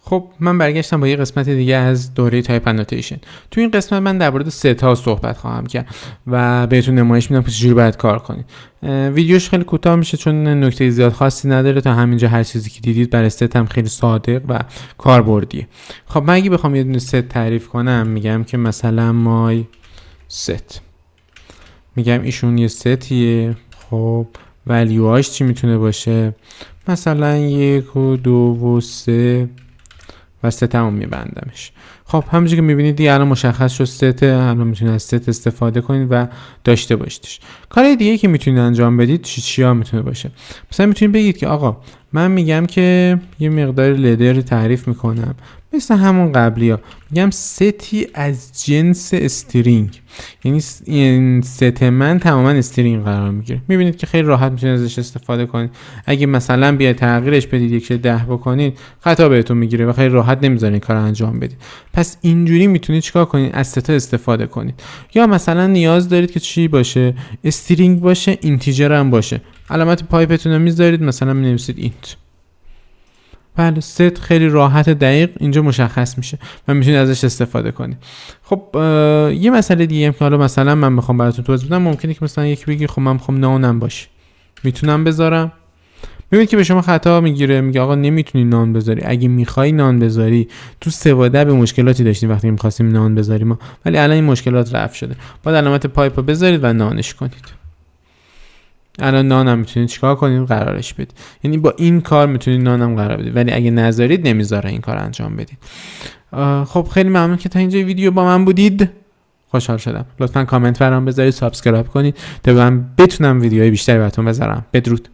خب من برگشتم با یه قسمت دیگه از دوره تایپ انوتیشن. تو این قسمت من در مورد ست ها صحبت خواهم کرد و بهتون نمایش میدم که چجوری باید کار کنید. ویدیوش خیلی کوتاه میشه چون نکته زیاد خاصی نداره. تا همینجا هر چیزی که دیدید برای ست هم خیلی صادق و کاربردیه. خب من اگه بخوام یه دونه ست تعریف کنم میگم که مثلا مای ست، میگم ایشون یه ستیه. خب ولیوهاش چی میتونه باشه؟ مثلا 1 و 2 و 3 و ست هم میبندمش. خب همونجوری که میبینید دیگه الان مشخص شد سته. الان میتونید از ست استفاده کنید و داشته باشیدش. کار دیگه که میتونید انجام بدید چیا میتونه باشه؟ مثلا میتونید بگید که آقا من میگم که یه مقدار لدر تعریف میکنم مثل همون قبلی ها، میگم ستی از جنس استرینگ، یعنی این ست من تماما استرینگ قرار میگیره. میبینید که خیلی راحت میتونید ازش استفاده کنید. اگه مثلا بیاید تغییرش بدید 1 10 بکنید خطا بهتون میگیره و خیلی راحت نمیذارین کار انجام بدید. پس اینجوری میتونید چیکار کنید؟ از ستا استفاده کنید. یا مثلا نیاز دارید که چی باشه؟ استرینگ باشه، اینتیجر هم باشه. علامت پایپتون رو میذارید، مثلا مینویسید اینت. بله، ست خیلی راحت دقیق اینجا مشخص میشه و میتونید ازش استفاده کنید. خب یه مسئله دیگه هم که حالا مثلا من میخوام براتون توضیح بدم، ممکنه که مثلا یکی بگی خب من میخوام نانم باشه، میتونم بذارم؟ میبینید که به شما خطا میگیره، میگه آقا نمیتونی نان بذاری. اگه میخوای نان بذاری، تو سواده به مشکلاتی داشتیم وقتی میخواستیم نان بذاریم، ولی الان این مشکلات رفع شده. باید علامت پایپ رو بذارید و نانش کنید. الان نان هم میتونید چیکار کنید؟ قرارش بدید. یعنی با این کار میتونید نان هم قرار بدید، ولی اگه نذارید نمیذاره این کار انجام بدید. خب خیلی ممنون که تا اینجا ویدیو با من بودید. خوشحال شدم. لطفا کامنت برام بذارید، سابسکرایب کنید تا من بتونم ویدیوهای بیشتری براتون بذارم. بدرود.